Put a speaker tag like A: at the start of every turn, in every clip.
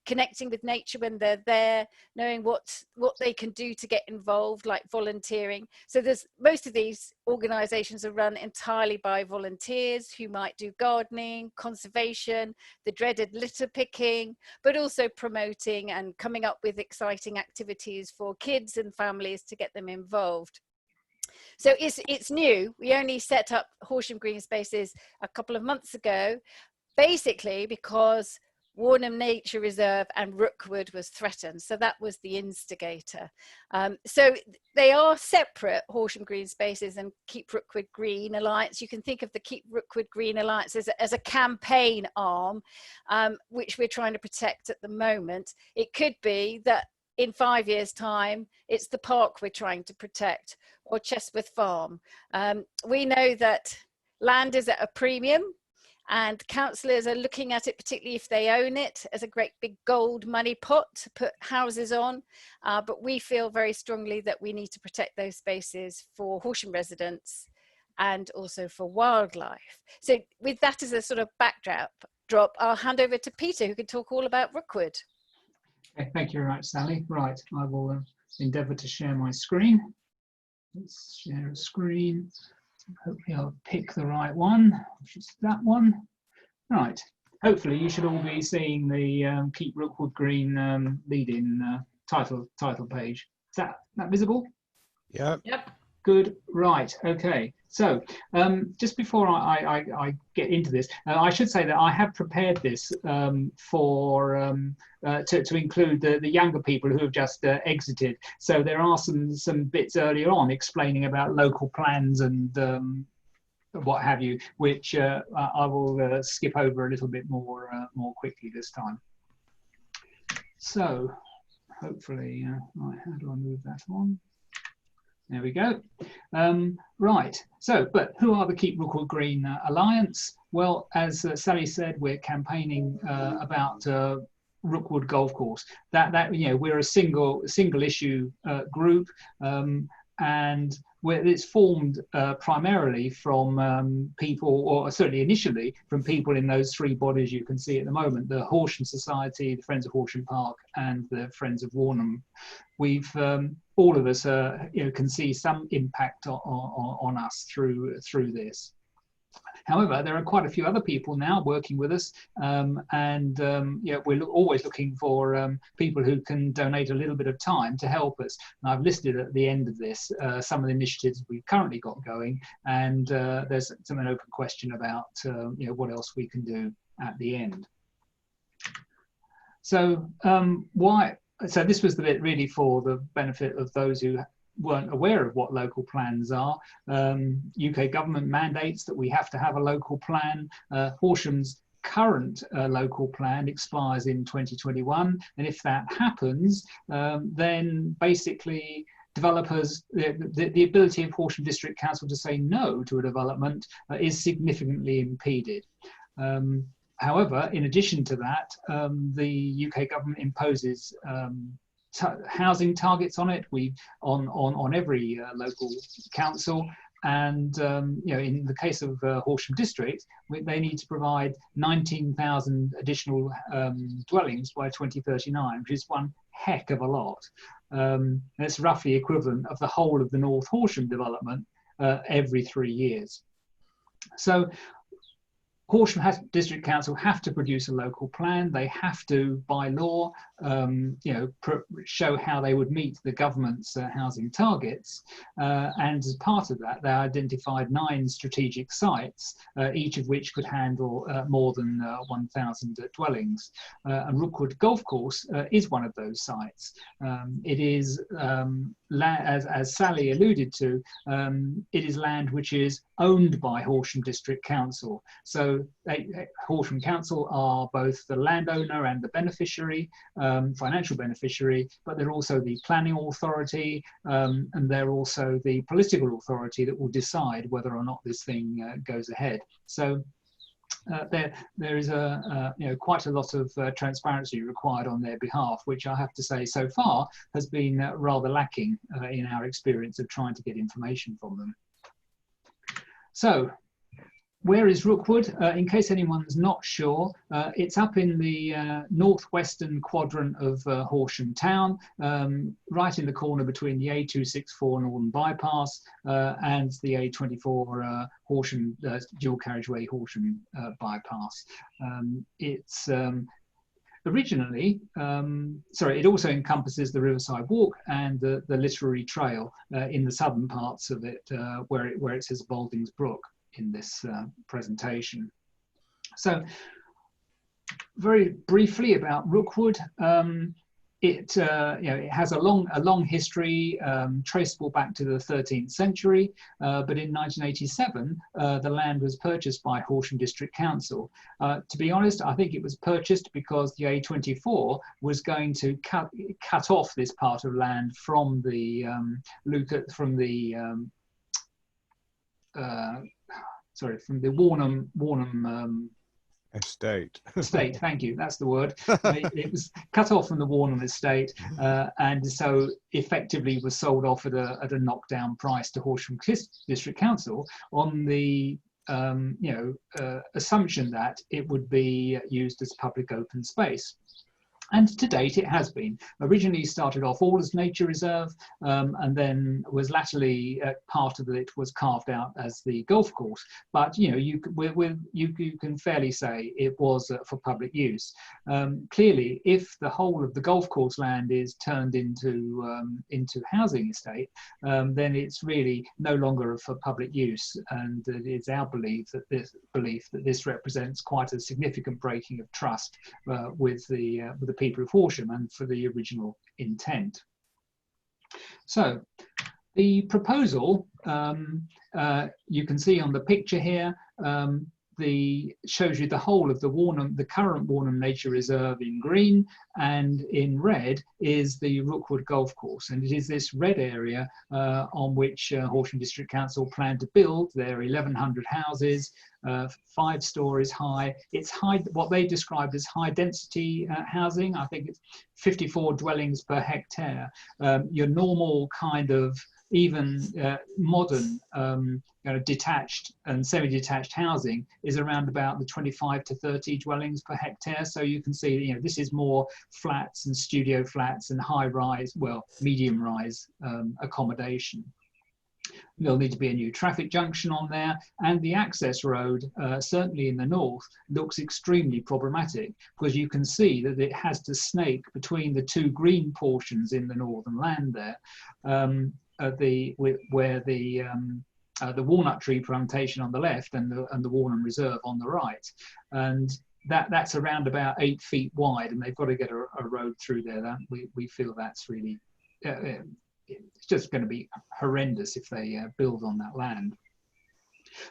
A: connecting with nature when they're there, knowing what they can do to get involved, like volunteering. So there's most of these organizations are run entirely by volunteers who might do gardening, conservation, the dreaded litter picking, but also promoting and coming up with exciting activities for kids and families to get them involved. So it's new. We only set up Horsham Green Spaces a couple of months ago, basically because Warnham Nature Reserve and Rookwood was threatened. So that was the instigator. So they are separate, Horsham Green Spaces and Keep Rookwood Green Alliance. You can think of the Keep Rookwood Green Alliance as a campaign arm, which we're trying to protect at the moment. It could be that in 5 years' time, it's the park we're trying to protect, or Chesworth Farm. We know that land is at a premium, and councillors are looking at it, particularly if they own it, as a great big gold money pot to put houses on. But we feel very strongly that we need to protect those spaces for Horsham residents and also for wildlife. So with that as a sort of backdrop, I'll hand over to Peter, who can talk all about Rookwood.
B: Okay, thank you very much, Sally. Right, I will endeavour to share my screen. Let's share a screen. Hopefully I'll pick the right one, which is that one. Right, hopefully you should all be seeing the Keep Rookwood Green lead-in title page. Is that visible?
C: Yep.
A: Yep.
B: Good, right, okay. So just before I get into this, I should say that I have prepared this to include the younger people who have just exited. So there are some bits earlier on explaining about local plans and what have you, which I will skip over a little bit more quickly this time. So hopefully, right, how do I move that on? There we go. Right, so, but who are the Keep Rookwood Green Alliance? Well, as Sally said, we're campaigning about Rookwood Golf Course. That you know, we're a single issue group, and it's formed primarily from people, or certainly initially from people in those three bodies you can see at the moment: the Horsham Society, the Friends of Horsham Park, and the Friends of Warnham. We've all of us, you know, can see some impact on us through this. However, there are quite a few other people now working with us, and you know, we're always looking for people who can donate a little bit of time to help us. And I've listed at the end of this some of the initiatives we've currently got going, and there's an open question about you know, what else we can do at the end. So So this was the bit really for the benefit of those who weren't aware of what local plans are. UK government mandates that we have to have a local plan. Horsham's current local plan expires in 2021, and if that happens, then basically developers, the ability of Horsham District Council to say no to a development is significantly impeded. However, in addition to that, the UK government imposes housing targets on it. On every local council, and you know, in the case of Horsham District, they need to provide 19,000 additional dwellings by 2039, which is one heck of a lot. It's roughly equivalent of the whole of the North Horsham development every 3 years. So Horsham District Council have to produce a local plan. They have to, by law, you know, show how they would meet the government's housing targets. And as part of that, they identified 9 strategic sites, each of which could handle more than 1,000 dwellings. And Rookwood Golf Course is one of those sites. It is, as Sally alluded to, it is land which is owned by Horsham District Council. So Horsham Council are both the landowner and the beneficiary, financial beneficiary, but they're also the planning authority, and they're also the political authority that will decide whether or not this thing goes ahead. So there is you know, quite a lot of transparency required on their behalf, which I have to say so far has been rather lacking in our experience of trying to get information from them. So where is Rookwood? In case anyone's not sure, it's up in the northwestern quadrant of Horsham town, right in the corner between the A264 Northern Bypass and the A24 Horsham dual carriageway Horsham bypass. It's originally, it also encompasses the Riverside Walk and the Literary Trail in the southern parts of it, where it says Baldings Brook in this presentation. So very briefly about Rookwood. It has a long history traceable back to the 13th century, but in 1987 the land was purchased by Horsham District Council. To be honest, I think it was purchased because the A24 was going to cut off this part of land from the Warnham
C: estate.
B: Estate, thank you, that's the word. It was cut off from the Warnham estate, and so effectively was sold off at a knockdown price to Horsham District Council on the assumption that it would be used as public open space. And to date, it has been. Originally started off all as nature reserve, and then was latterly part of it was carved out as the golf course. But you can fairly say it was for public use. Clearly, if the whole of the golf course land is turned into housing estate, then it's really no longer for public use. And it's our belief that this represents quite a significant breaking of trust with the people of Horsham and for the original intent. So the proposal, you can see on the picture here, shows you the whole of the current Warnham Nature Reserve in green, and in red is the Rookwood Golf Course. And it is this red area on which Horsham District Council plan to build their 1,100 houses, 5 stories high. It's what they described as high density housing. I think it's 54 dwellings per hectare. Your normal kind of even modern detached and semi-detached housing is around about the 25 to 30 dwellings per hectare. So you can see, this is more flats and studio flats and high-rise, well, medium-rise accommodation. There'll need to be a new traffic junction on there, and the access road, certainly in the north, looks extremely problematic because you can see that it has to snake between the 2 green portions in the northern land there, where the walnut tree plantation on the left and the Warnham Reserve on the right, and that's around about 8 feet wide, and they've got to get a road through there. That we feel that's really it's just going to be horrendous if they build on that land.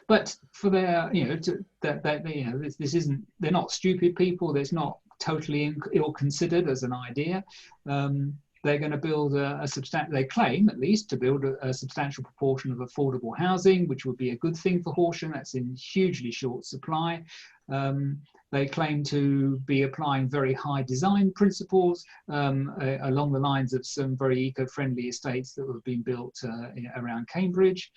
B: But for their, this isn't. They're not stupid people. It's not totally ill-considered as an idea. They're going to build they claim at least to build a substantial proportion of affordable housing, which would be a good thing for Horsham. That's in hugely short supply. They claim to be applying very high design principles along the lines of some very eco-friendly estates that have been built around Cambridge.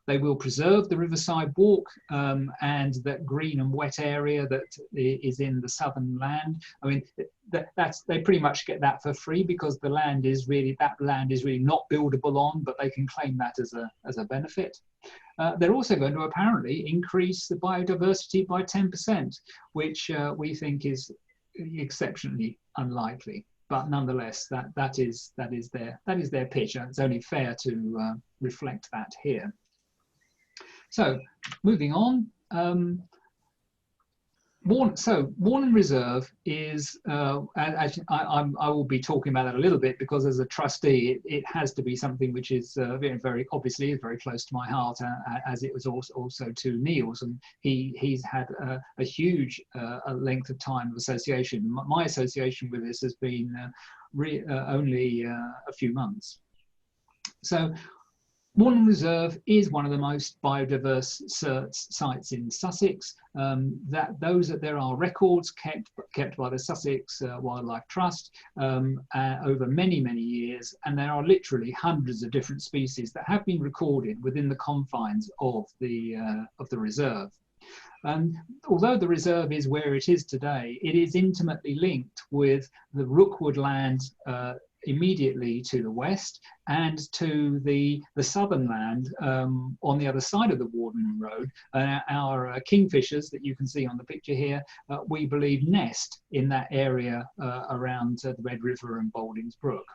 B: They will preserve the Riverside Walk and that green and wet area that is in the southern land. I mean, they pretty much get that for free because that land is really not buildable on, but they can claim that as a benefit. They're also going to apparently increase the biodiversity by 10%, which we think is exceptionally unlikely. But nonetheless, that is their pitch, and it's only fair to reflect that here. So, moving on. Warnham Reserve is, I will be talking about that a little bit because as a trustee, it has to be something which is very obviously very close to my heart, as it was also to Neil's, and he's had a huge length of time of association. My association with this has been only a few months. So Warnham Reserve is one of the most biodiverse sites in Sussex. There are records kept by the Sussex Wildlife Trust over many years, and there are literally hundreds of different species that have been recorded within the confines of the reserve. Although the reserve is where it is today, it is intimately linked with the Rookwood land immediately to the west and to the southern land on the other side of the Warden Road. Our kingfishers that you can see on the picture here, we believe nest in that area around the Red River and Baldings Brook.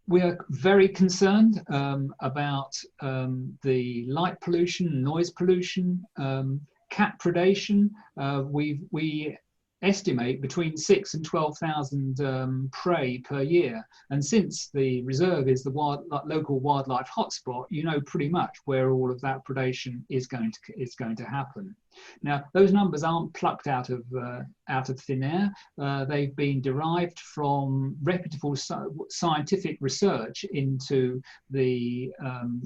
B: We are very concerned about the light pollution, noise pollution, cat predation. We estimate between 6,000 and 12,000 prey per year. And since the reserve is the local wildlife hotspot, you know pretty much where all of that predation is going to happen. Now, those numbers aren't plucked out of thin air. They've been derived from reputable scientific research into the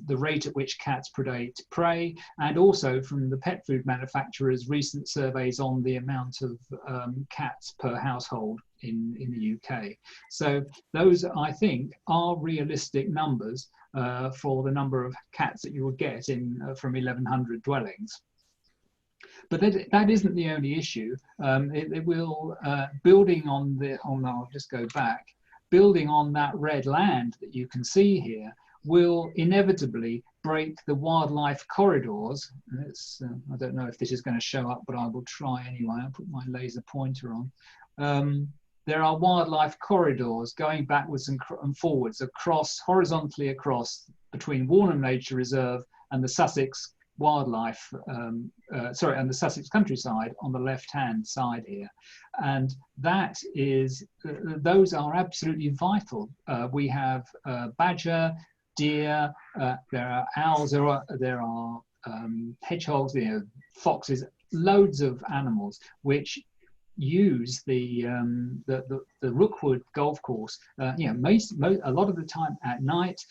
B: rate at which cats predate prey, and also from the pet food manufacturers' recent surveys on the amount of cats per household in the UK. So those, I think, are realistic numbers for the number of cats that you will get in from 1,100 dwellings. But that isn't the only issue. It will, building on I'll just go back, building on that red land that you can see here, will inevitably break the wildlife corridors. I don't know if this is going to show up, but I will try anyway. I'll put my laser pointer on. There are wildlife corridors going backwards and forwards horizontally across between Warnham Nature Reserve and the Sussex wildlife, and the Sussex countryside on the left-hand side here, and those are absolutely vital. We have badger, deer, there are owls, there are hedgehogs, foxes, loads of animals which use the Rookwood golf course, a lot of the time at night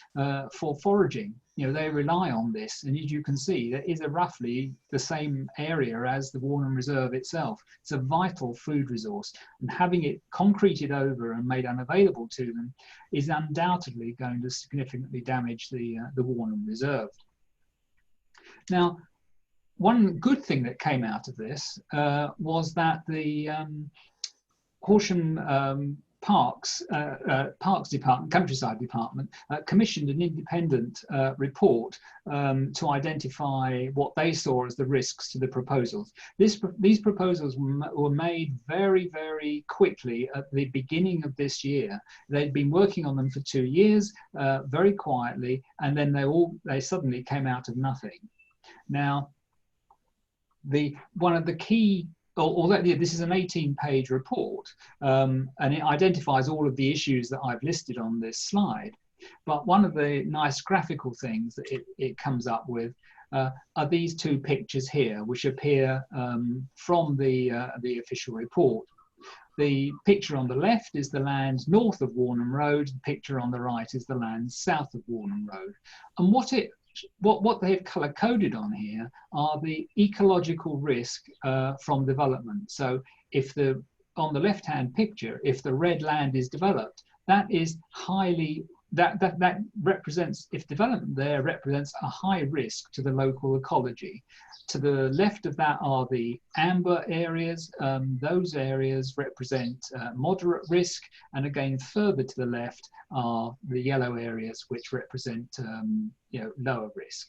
B: for foraging. They rely on this, and as you can see, that is roughly the same area as the Warnham Reserve itself. It's a vital food resource, and having it concreted over and made unavailable to them is undoubtedly going to significantly damage the Warnham Reserve. Now, one good thing that came out of this was that the Horsham Parks Department, Countryside Department, commissioned an independent report to identify what they saw as the risks to the proposals. These proposals were made very quickly at the beginning of this year. They'd been working on them for 2 years, very quietly, and then they suddenly came out of nothing. Now, one of the key, although this is an 18-page report, and it identifies all of the issues that I've listed on this slide, but one of the nice graphical things that it comes up with are these two pictures here, which appear from the official report. The picture on the left is the land north of Warnham Road. The picture on the right is the land south of Warnham Road. And what they have color coded on here are the ecological risk from development. So on the left hand picture, if the red land is developed, that is that represents, if development there represents a high risk to the local ecology. To the left of that are the amber areas. Those areas represent moderate risk, and again further to the left are the yellow areas, which represent lower risk.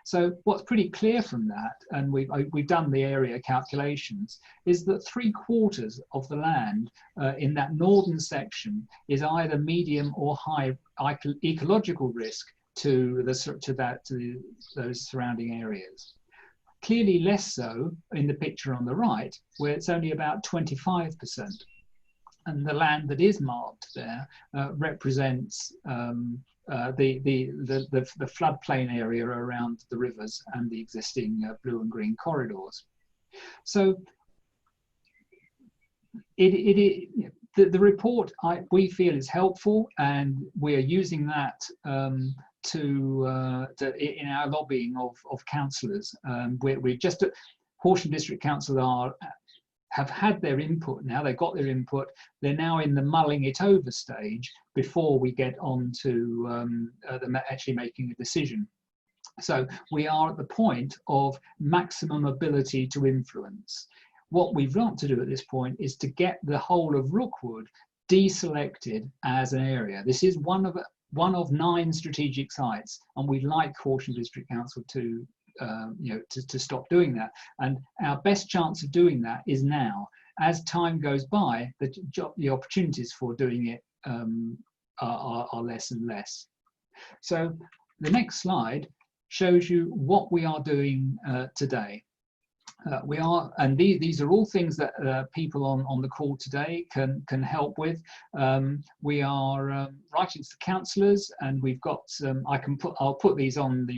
B: So what's pretty clear from that, and we've done the area calculations, is that 3/4 of the land in that northern section is either medium or high ecological risk to those surrounding areas. Clearly less so in the picture on the right, where it's only about 25%. And the land that is marked there represents the floodplain area around the rivers and the existing blue and green corridors. So the report we feel is helpful, and we are using that in our lobbying of councillors. We're just Horsham District Council have had their input now. They've got their input. They're now in the mulling it over stage before we get on to them actually making a decision. So we are at the point of maximum ability to influence. What we've got to do at this point is to get the whole of Rookwood deselected as an area. This is one of 9 strategic sites, and we'd like Horsham District Council to to stop doing that. And our best chance of doing that is now. As time goes by, the opportunities for doing it are less and less. So the next slide shows you what we are doing today. And these are all things that people on the call today can help with. We are writing to the councillors, and we've got I'll put these on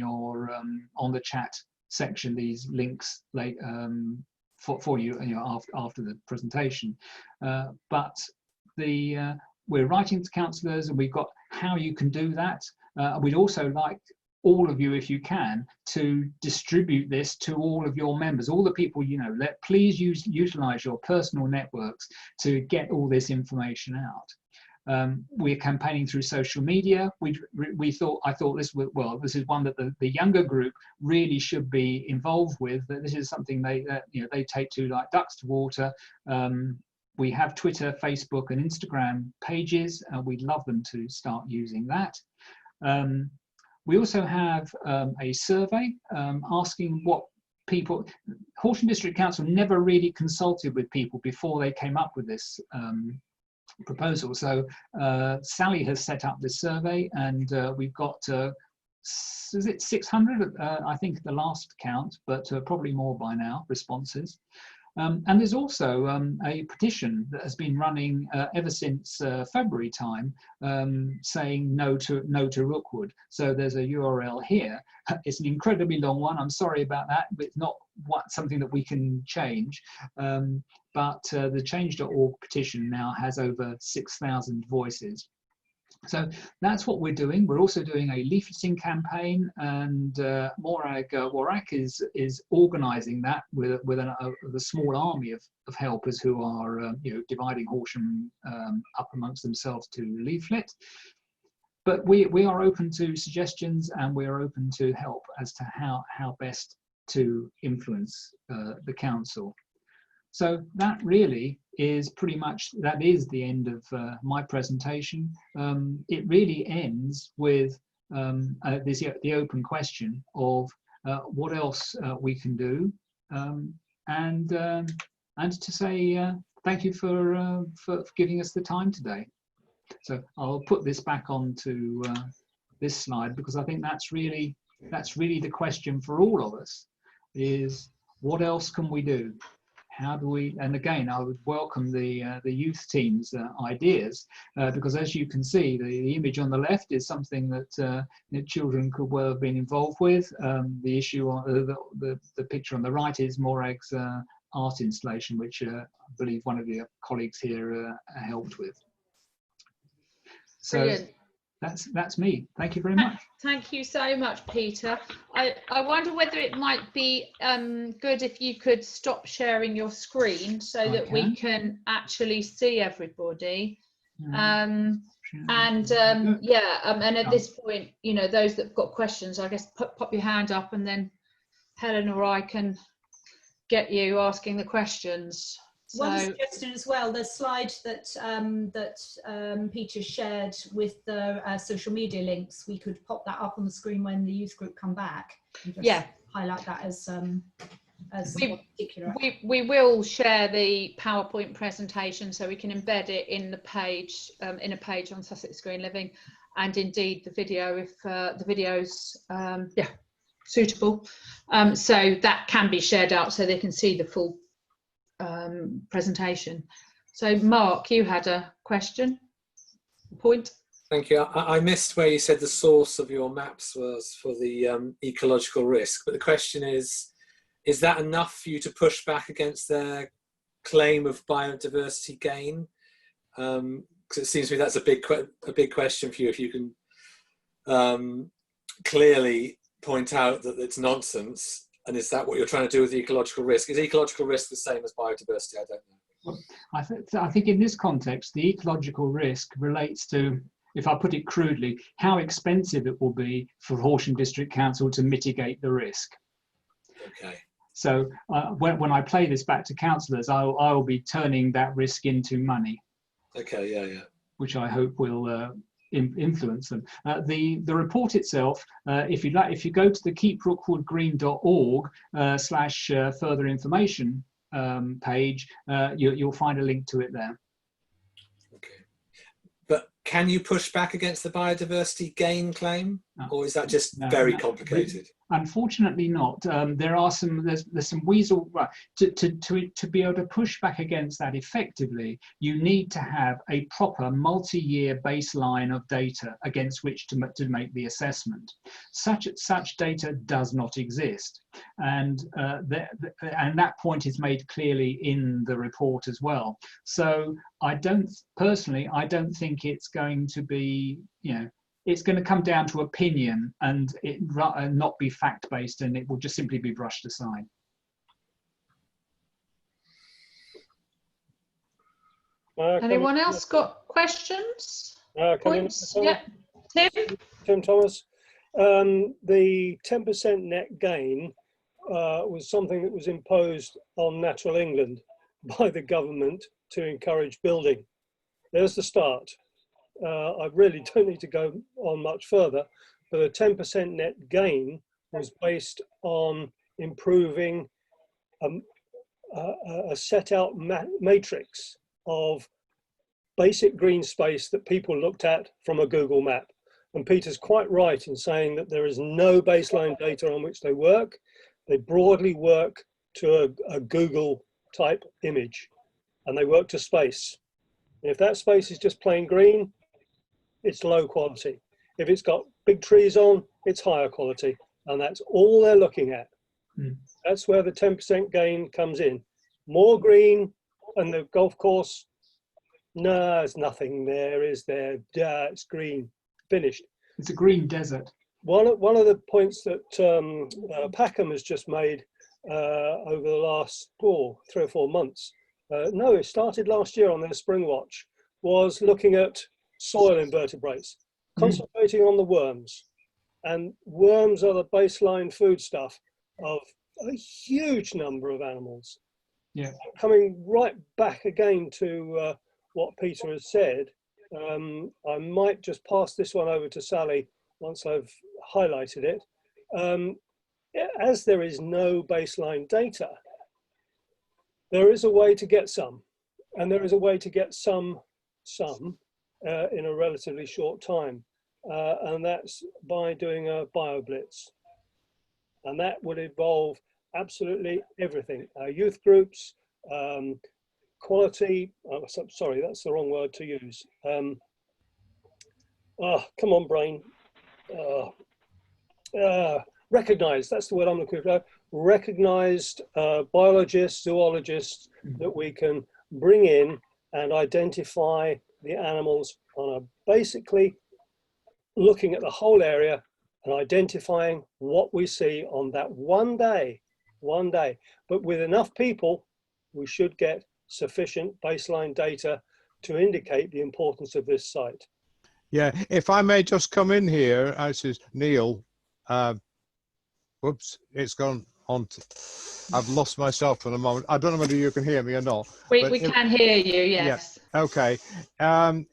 B: on the chat section, these links for you, after the presentation. But we're writing to councillors, and we've got how you can do that. We'd also like all of you, if you can, to distribute this to all of your members, all the people please utilize your personal networks to get all this information out. We're campaigning through social media. I thought this was, well, this is one that the younger group really should be involved with. That this is something they take to like ducks to water. We have Twitter, Facebook, and Instagram pages. We'd love them to start using that. We also have a survey asking what people. Horsham District Council never really consulted with people before they came up with this proposal. So Sally has set up this survey, and we've got, is it 600? I think at the last count, but probably more by now, responses. And there's also a petition that has been running ever since February time, saying no to Rookwood. So there's a URL here. It's an incredibly long one. I'm sorry about that, but it's not something that we can change. But the change.org petition now has over 6,000 voices. So that's what we're doing. We're also doing a leafleting campaign, and Morag Warrak is organising that with a small army of helpers who are dividing Horsham up amongst themselves to leaflet. But we are open to suggestions, and we are open to help as to how best to influence the council. So that really is pretty much, that is the end of my presentation. It really ends with the open question of what else we can do, and to say thank you for giving us the time today. So I'll put this back onto this slide, because I think that's really the question for all of us, is what else can we do? How do we, and again, I would welcome the youth team's ideas, because as you can see, the image on the left is something that children could well have been involved with. The issue on the picture on the right is Morag's art installation, which I believe one of your colleagues here helped with. So
C: brilliant.
B: That's me. Thank you very much.
C: Thank you so much, Peter. I wonder whether it might be good if you could stop sharing your screen so that we can actually see everybody. And at this point, those that've got questions, I guess pop your hand up, and then Helen or I can get you asking the questions.
D: One suggestion as well, the slide that Peter shared with the social media links, we could pop that up on the screen when the youth group come back, and just highlight that as particular.
C: We will share the PowerPoint presentation, so we can embed it in the page, in a page on Sussex Green Living, and indeed the video if the video's suitable. So that can be shared out so they can see the full presentation. So Mark, you had a question, point?
E: Thank you. I missed where you said the source of your maps was for the ecological risk, but the question is that enough for you to push back against their claim of biodiversity gain? Because it seems to me that's a big question for you, if you can clearly point out that it's nonsense. And is that what you're trying to do with the ecological risk? Is ecological risk the same as biodiversity? I don't know.
B: Well, I think in this context, the ecological risk relates to, if I put it crudely, how expensive it will be for Horsham District Council to mitigate the risk.
E: Okay.
B: So when I play this back to councillors, I will be turning that risk into money.
E: Okay, yeah.
B: Which I hope will influence them. The report itself, if you go to the keeprookwoodgreen.org / further information page, you'll find a link to it there.
E: Okay. But can you push back against the biodiversity gain claim, or is that just very complicated?
B: Unfortunately not. There are there's some weasel, to be able to push back against that effectively, you need to have a proper multi-year baseline of data against which to make the assessment. Such data does not exist. And that point is made clearly in the report as well. So I don't think it's going to be, it's going to come down to opinion and not be fact-based, and it will just simply be brushed aside.
C: Anyone else got questions? Points? Yeah,
F: Tim Thomas. The 10% net gain was something that was imposed on Natural England by the government to encourage building. There's the start. I really don't need to go on much further, but a 10% net gain was based on improving a set out matrix of basic green space that people looked at from a Google map. And Peter's quite right in saying that there is no baseline data on which they work. They broadly work to a Google type image, and they work to space. And if that space is just plain green, it's low quality. If it's got big trees on, it's higher quality. And that's all they're looking at. That's where the 10% gain comes in. More green, and the golf course, no, there's nothing there, is there? Yeah, it's green, finished.
B: It's a green desert.
F: One of the points that Packham has just made over the last 3 or 4 months, no, it started last year on their spring watch, was looking at soil invertebrates, concentrating on the worms. And worms are the baseline foodstuff of a huge number of animals.
B: Yeah.
F: Coming right back again to what Peter has said, I might just pass this one over to Sally once I've highlighted it. As there is no baseline data, there is a way to get some, and there is a way to get some in a relatively short time, and that's by doing a BioBlitz, and that would involve absolutely everything. Youth groups, quality, sorry, that's the wrong word to use. Come on, brain. Recognized, that's the word I'm looking for. Recognized biologists, zoologists that we can bring in and identify the animals on a basically looking at the whole area and identifying what we see on that one day. But with enough people, we should get sufficient baseline data to indicate the importance of this site.
G: Yeah, if I may just come in here, this is Neil. Whoops, it's gone on. I've lost myself for the moment. I don't know whether you can hear me or not.
C: We can hear you, yes.
G: Yeah, okay.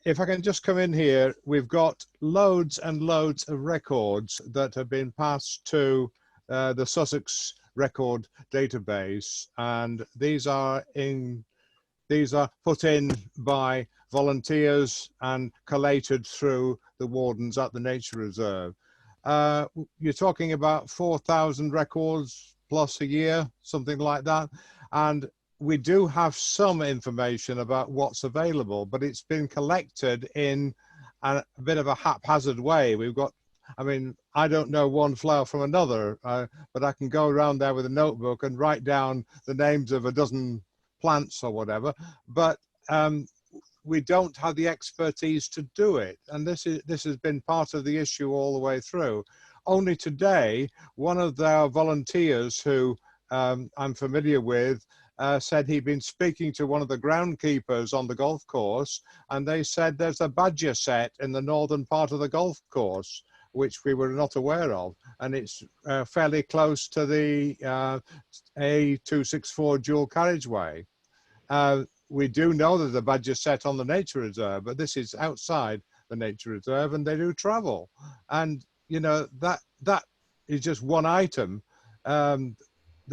G: If I can just come in here, we've got loads and loads of records that have been passed to the Sussex record database, and these are put in by volunteers and collated through the wardens at the nature reserve. You're talking about 4,000 records plus a year, something like that. And we do have some information about what's available, but it's been collected in a bit of a haphazard way. We've got, I mean, I don't know one flower from another, but I can go around there with a notebook and write down the names of a dozen plants or whatever, but we don't have the expertise to do it. And this has been part of the issue all the way through. only today, one of their volunteers who I'm familiar with said he'd been speaking to one of the groundkeepers on the golf course, and they said there's a badger set in the northern part of the golf course, which we were not aware of, and it's fairly close to the A264 dual carriageway. We do know there's a badger set on the nature reserve, but this is outside the nature reserve, and they do travel. And you know, that is just one item. The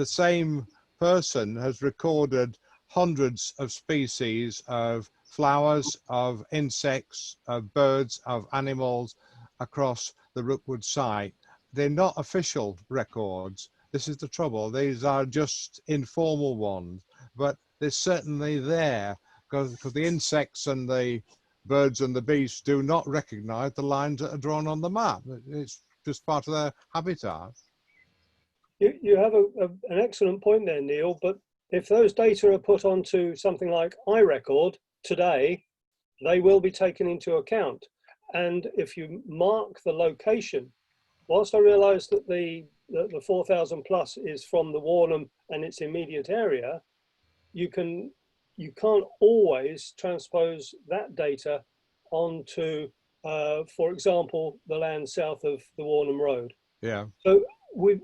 G: same person has recorded hundreds of species of flowers, of insects, of birds, of animals across the Rookwood site. They're not official records. This is the trouble. These are just informal ones, but they're certainly there because the insects and the birds and the beasts do not recognize the lines that are drawn on the map. It's just part of their habitat.
F: You have an excellent point there, Neil, but if those data are put onto something like iRecord today, they will be taken into account. And if you mark the location, whilst I realise that the 4,000 plus is from the Warnham and its immediate area, you can't always transpose that data onto, for example, the land south of the Warnham Road.
G: Yeah.
F: So we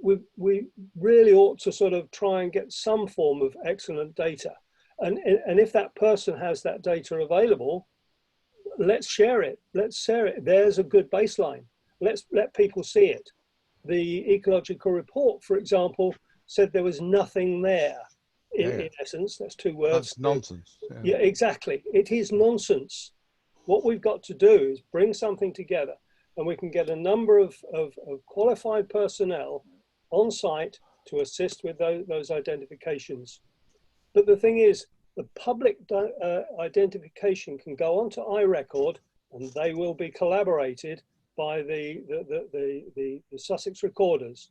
F: really ought to sort of try and get some form of excellent data. And if that person has that data available, let's share it. Let's share it. There's a good baseline. Let people see it. The ecological report, for example, said there was nothing there. In essence, that's two words.
G: That's nonsense.
F: Yeah, exactly. It is nonsense. What we've got to do is bring something together, and we can get a number of qualified personnel on site to assist with those identifications. But the thing is, the public identification can go onto iRecord, and they will be collaborated by the Sussex recorders.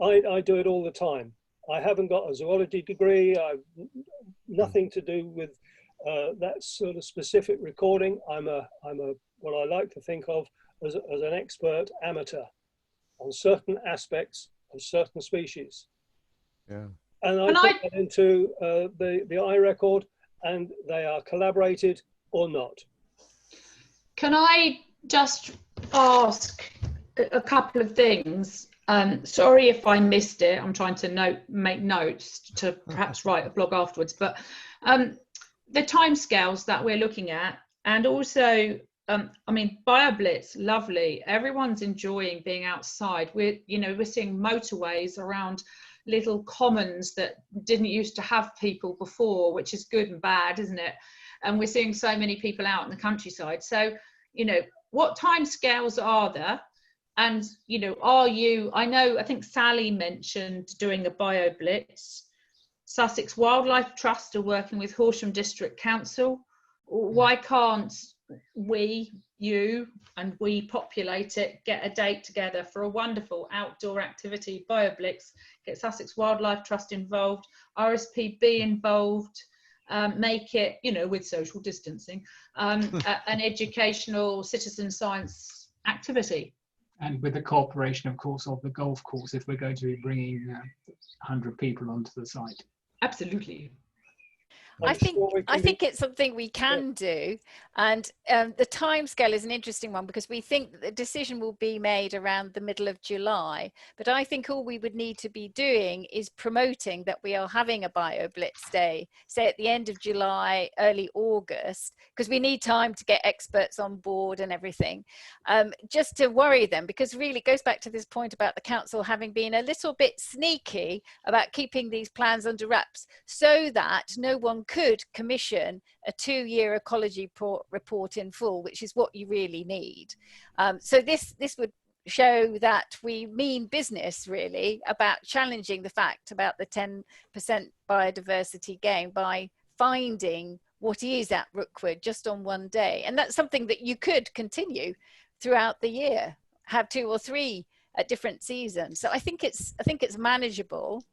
F: I do it all the time. I haven't got a zoology degree. I've nothing to do with that sort of specific recording. I'm a what I like to think of as an expert amateur on certain aspects of certain species.
G: Yeah.
F: And I put that into the iRecord, and they are collaborated or not.
C: Can I just ask a couple of things? Sorry if I missed it. I'm trying to make notes to perhaps write a blog afterwards. But the timescales that we're looking at, and also, I mean, BioBlitz, lovely. Everyone's enjoying being outside. We're seeing motorways around little commons that didn't used to have people before, which is good and bad, isn't it? And we're seeing so many people out in the countryside. So, what timescales are there? And, I think Sally mentioned doing a BioBlitz. Sussex Wildlife Trust are working with Horsham District Council. Why can't you and we populate it, get a date together for a wonderful outdoor activity, BioBlitz, get Sussex Wildlife Trust involved, RSPB involved, make it, with social distancing, an educational citizen science activity.
B: And with the cooperation, of course, of the golf course, if we're going to be bringing 100 people onto the site.
C: Absolutely.
A: I think it's something we can do, and the timescale is an interesting one because we think that the decision will be made around the middle of July. But I think all we would need to be doing is promoting that we are having a BioBlitz day, say at the end of July, early August, because we need time to get experts on board and everything, just to worry them, because really it goes back to this point about the council having been a little bit sneaky about keeping these plans under wraps so that no one could commission a 2-year ecology report in full, which is what you really need. So this would show that we mean business really about challenging the fact about the 10% biodiversity gain by finding what is at Rookwood just on one day. And that's something that you could continue throughout the year, have 2 or 3 at different seasons. So I think it's manageable.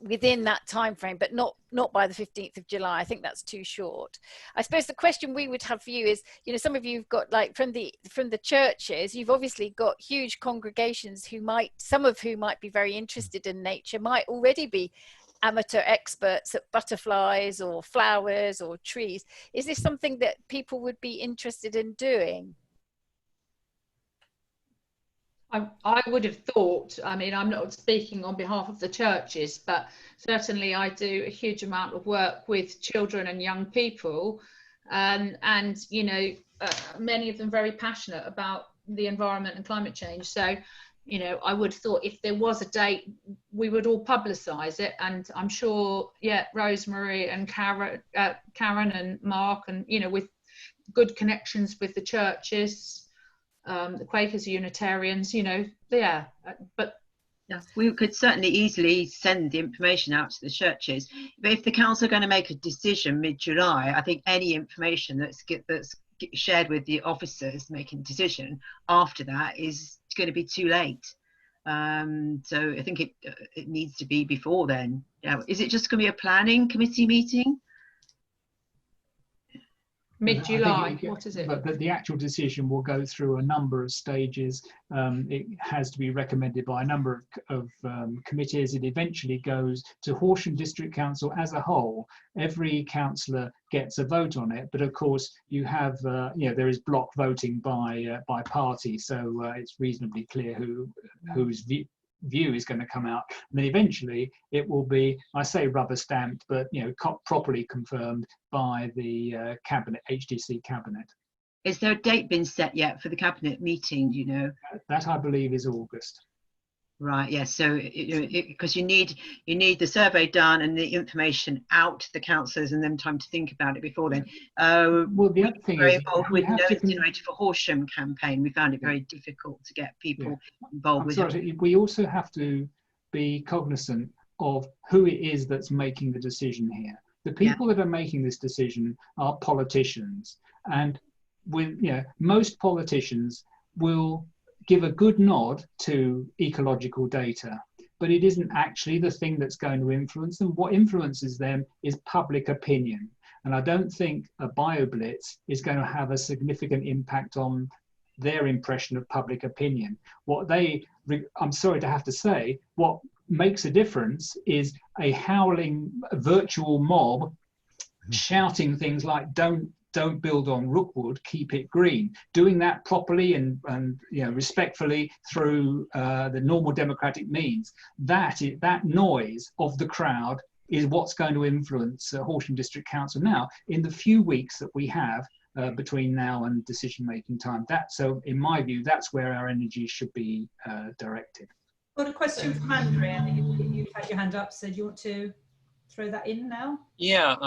A: within that time frame, but not by the 15th of July. I think that's too short. I suppose the question we would have for you is, you know, some of you've got, like, from the churches, you've obviously got huge congregations who some of whom might be very interested in nature, might already be amateur experts at butterflies or flowers or trees. Is this something that people would be interested in doing?
C: I would have thought, I mean, I'm not speaking on behalf of the churches, but certainly I do a huge amount of work with children and young people, and you know, many of them very passionate about the environment and climate change. So, you know, I would have thought if there was a date, we would all publicise it, and I'm sure, yeah, Rosemary and Karen and Mark, and, you know, with good connections with the churches, the Quakers, Unitarians, you know, yeah, but
H: yeah, we could certainly easily send the information out to the churches. But if the council are going to make a decision mid-July, I think any information that's shared with the officers making a decision after that is going to be too late. So I think it needs to be before then. Yeah. Is it just going to be a planning committee meeting?
C: Mid-July, what is it?
B: But the actual decision will go through a number of stages. It has to be recommended by a number of committees. It eventually goes to Horsham District Council as a whole. Every councillor gets a vote on it, but of course you have, you know, there is block voting by party, so it's reasonably clear whose view is going to come out, and then eventually it will be, I say rubber stamped, but, you know, properly confirmed by the cabinet, HDC cabinet.
H: Is there a date been set yet for the cabinet meeting? Do you know?
B: That I believe is August.
H: Right. Yes. So because you need the survey done and the information out to the councillors and then time to think about it before then.
B: Well, the other thing is,
H: involved with No Incinerator for Horsham campaign. We found it very difficult to get people involved with it.
B: We also have to be cognizant of who it is that's making the decision here. The people that are making this decision are politicians, and with, you know, most politicians will give a good nod to ecological data, but it isn't actually the thing that's going to influence them. What influences them is public opinion. And I don't think a BioBlitz is going to have a significant impact on their impression of public opinion. I'm sorry to have to say, what makes a difference is a howling virtual mob shouting things like, don't build on Rookwood, keep it green. Doing that properly and you know, respectfully through the normal democratic means. That noise of the crowd is what's going to influence Horsham District Council now in the few weeks that we have between now and decision-making time. So in my view, that's where our energy should be directed.
D: Got a question from Andrea. You've had your hand up, so do you want to throw that in now?
I: Yeah,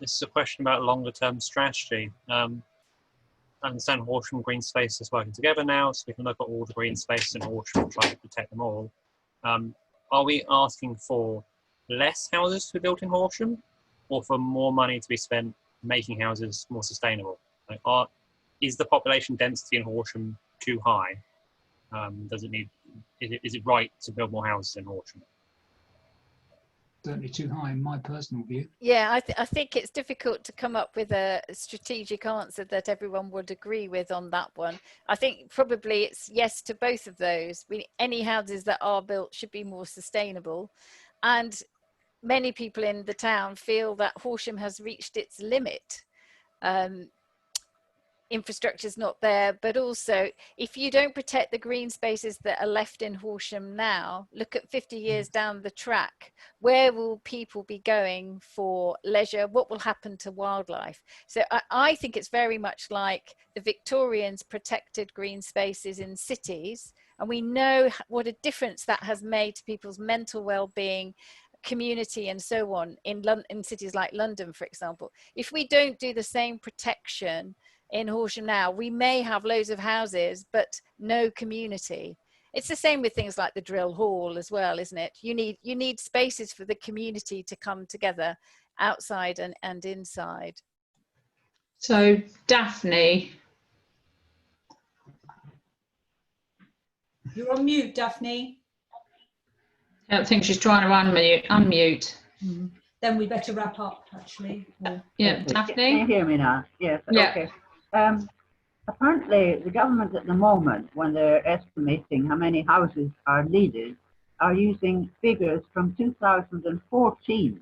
I: this is a question about longer-term strategy. I understand Horsham Green Space is working together now, so we can look at all the green space in Horsham and try to protect them all. Are we asking for less houses to be built in Horsham, or for more money to be spent making houses more sustainable? Like, is the population density in Horsham too high? Is it right to build more houses in Horsham?
B: Certainly too high in my personal view.
A: Yeah, I think it's difficult to come up with a strategic answer that everyone would agree with on that one. I think probably it's yes to both of those. Any houses that are built should be more sustainable, and many people in the town feel that Horsham has reached its limit. Infrastructure's not there, but also if you don't protect the green spaces that are left in Horsham now, look at 50 years down the track, where will people be going for leisure? What will happen to wildlife? So I think it's very much like the Victorians protected green spaces in cities, and we know what a difference that has made to people's mental well-being, community and so on in cities like London, for example. If we don't do the same protection in Horsham now, we may have loads of houses but no community. It's the same with things like the drill hall as well, isn't it? You need spaces for the community to come together outside and inside.
C: So Daphne.
D: You're on mute, Daphne.
C: I don't think she's trying to unmute.
D: Then we better wrap up, actually.
C: Yeah,
J: Okay.
C: Daphne?
J: Can you hear me now? Yes,
C: Yeah.
J: okay. Apparently, the government at the moment, when they're estimating how many houses are needed, are using figures from 2014,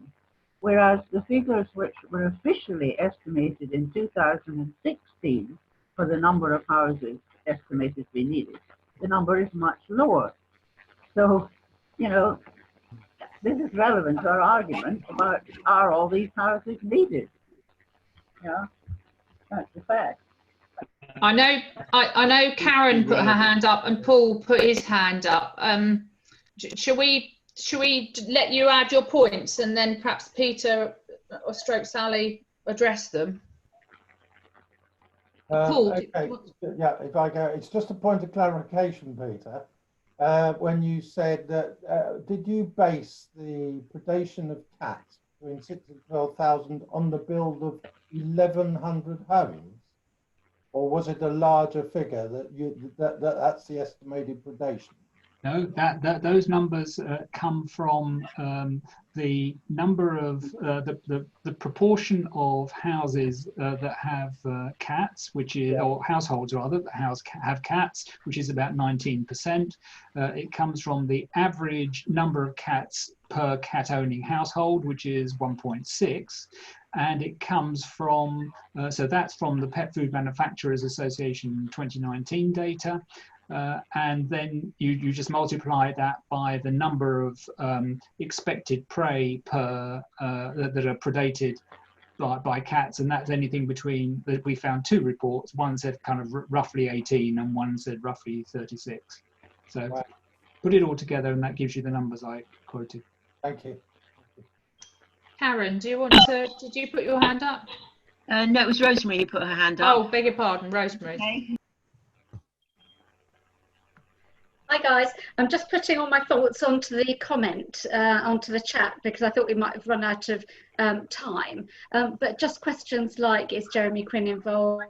J: whereas the figures which were officially estimated in 2016 for the number of houses estimated to be needed, the number is much lower. So, you know, this is relevant to our argument about, are all these houses needed? Yeah, that's the fact.
C: I know Karen put her hand up and Paul put his hand up. Shall we let you add your points and then perhaps Peter or stroke Sally address them? Paul,
K: okay, yeah, if I go, it's just a point of clarification, Peter. When you said that, did you base the predation of cats between 6,000 and 12,000 on the build of 1,100 homes? Or was it a larger figure that's the estimated predation?
B: No, those numbers come from the number of the proportion of houses that have cats, which is, or households rather, that have cats, which is about 19%. It comes from the average number of cats per cat-owning household, which is 1.6. And it comes from, so that's from the Pet Food Manufacturers Association 2019 data. And then you just multiply that by the number of expected prey per that are predated by cats, and that's anything between, we found 2 reports. One said kind of roughly 18 and one said roughly 36. So wow. Put it all together and that gives you the numbers I quoted.
K: Thank you.
C: Karen, do you want to, did you put your hand up?
H: No, it was Rosemary who put her hand up.
C: Oh, beg your pardon, Rosemary.
H: Okay.
L: Hi guys, I'm just putting all my thoughts onto the comment, onto the chat, because I thought we might have run out of time. But just questions like, is Jeremy Quinn involved?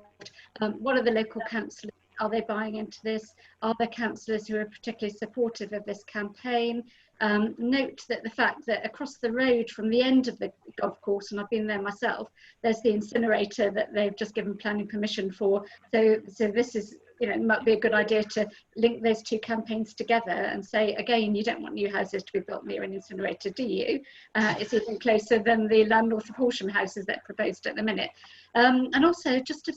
L: What are the local councillors? Are they buying into this? Are there councillors who are particularly supportive of this campaign? Note that the fact that across the road from the end of the golf course, and I've been there myself, there's the incinerator that they've just given planning permission for. So this is, you know, it might be a good idea to link those 2 campaigns together and say, again, you don't want new houses to be built near an incinerator, do you? It's even closer than the land north of Horsham houses that are proposed at the minute. And also just to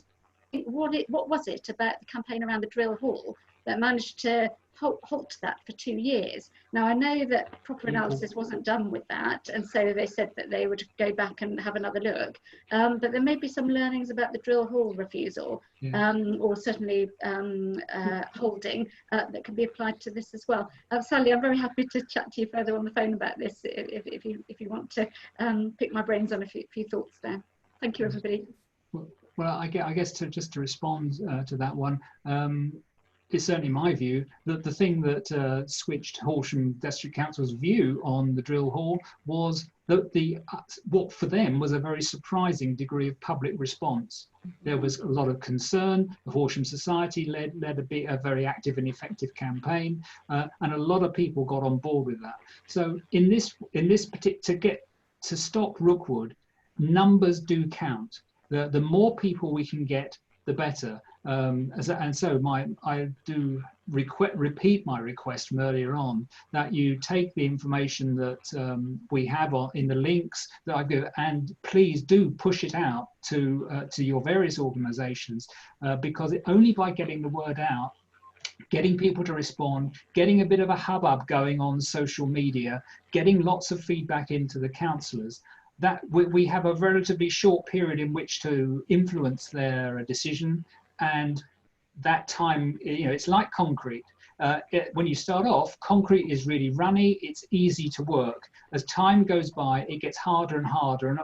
L: think, what was it about the campaign around the drill hall that managed to halt that for 2 years? Now, I know that proper analysis wasn't done with that, and so they said that they would go back and have another look. But there may be some learnings about the drill hall refusal, or certainly holding, that can be applied to this as well. Sally, I'm very happy to chat to you further on the phone about this if you want to pick my brains on a few thoughts there. Thank you, everybody.
B: Well, I guess just to respond to that one, it's certainly my view that the thing that switched Horsham District Council's view on the drill hall was that what for them was a very surprising degree of public response. There was a lot of concern. The Horsham Society led a very active and effective campaign, and a lot of people got on board with that. So in this particular, to stop Rookwood, numbers do count. The more people we can get, the better. And so I do repeat my request from earlier on that you take the information that we have in the links that I give, and please do push it out to your various organisations, because only by getting the word out, getting people to respond, getting a bit of a hubbub going on social media, getting lots of feedback into the councillors, that we have a relatively short period in which to influence their decision. And that time, you know, it's like concrete. When you start off, concrete is really runny, it's easy to work. As time goes by, it gets harder and harder, and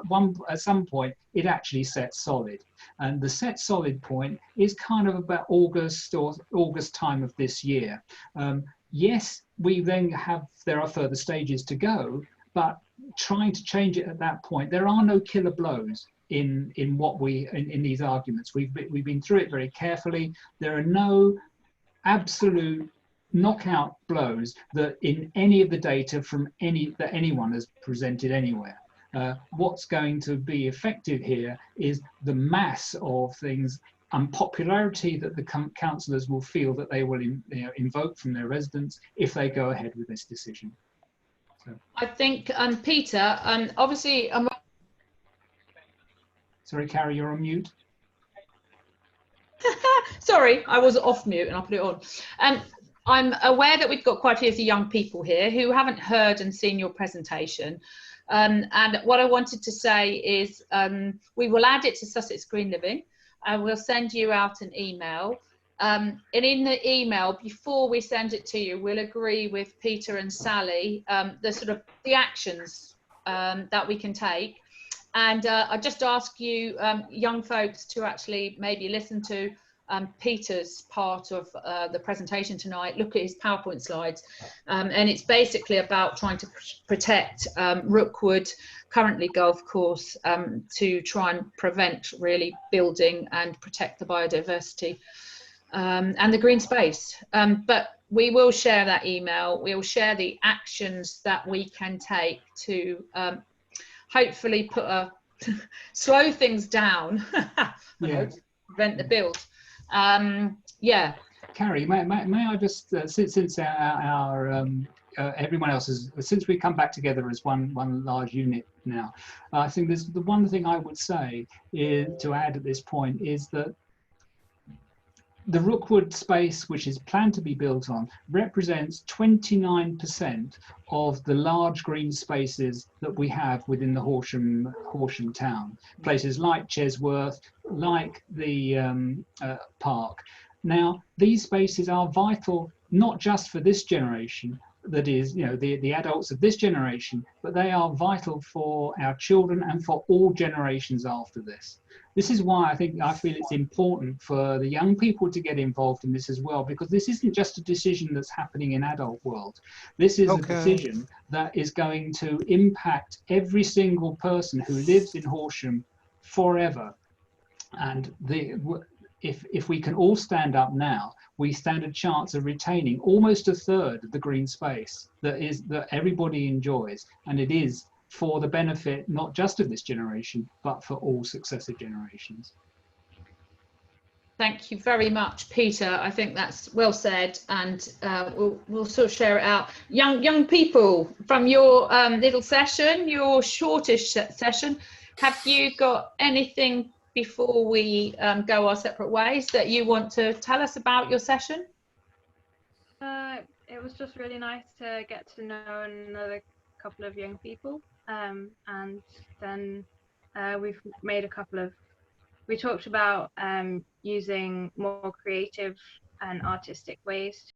B: at some point, it actually sets solid. And the set solid point is kind of about August time of this year. Yes, there are further stages to go, but trying to change it at that point, there are no killer blows in these arguments. We've been through it very carefully. There are no absolute knockout blows that in any of the data from that anyone has presented anywhere. What's going to be effective here is the mass of things and popularity that the councillors will feel that they will invoke from their residents if they go ahead with this decision. So.
C: I think, Peter, obviously,
B: sorry, Carrie, you're on mute.
C: Sorry, I was off mute and I put it on. I'm aware that we've got quite a few young people here who haven't heard and seen your presentation. And what I wanted to say is we will add it to Sussex Green Living and we'll send you out an email. And in the email, before we send it to you, we'll agree with Peter and Sally the actions that we can take. And I just ask you young folks to actually maybe listen to Peter's part of the presentation tonight, look at his PowerPoint slides, and it's basically about trying to protect Rookwood, currently golf course, to try and prevent really building and protect the biodiversity and the green space. But we will share that email, we'll share the actions that we can take to hopefully slow things down, prevent the build. Yeah.
B: Carrie, may I just, since our everyone else has, since we come back together as one large unit now, I think there's the one thing I would say is, to add at this point, is that the Rookwood space, which is planned to be built on, represents 29% of the large green spaces that we have within the Horsham town. Places like Chesworth, like the park. Now, these spaces are vital, not just for this generation, that is, the adults of this generation, but they are vital for our children and for all generations after this. This is why I feel it's important for the young people to get involved in this as well, because this isn't just a decision that's happening in adult world. This is a decision that is going to impact every single person who lives in Horsham forever. And if we can all stand up now, we stand a chance of retaining almost a third of the green space that everybody enjoys, and it is for the benefit not just of this generation, but for all successive generations.
C: Thank you very much, Peter. I think that's well said, and we'll sort of share it out. Young people, from your little session, your shortish session, have you got anything before we go our separate ways that you want to tell us about your session?
M: It was just really nice to get to know another couple of young people, and then we've made we talked about using more creative and artistic ways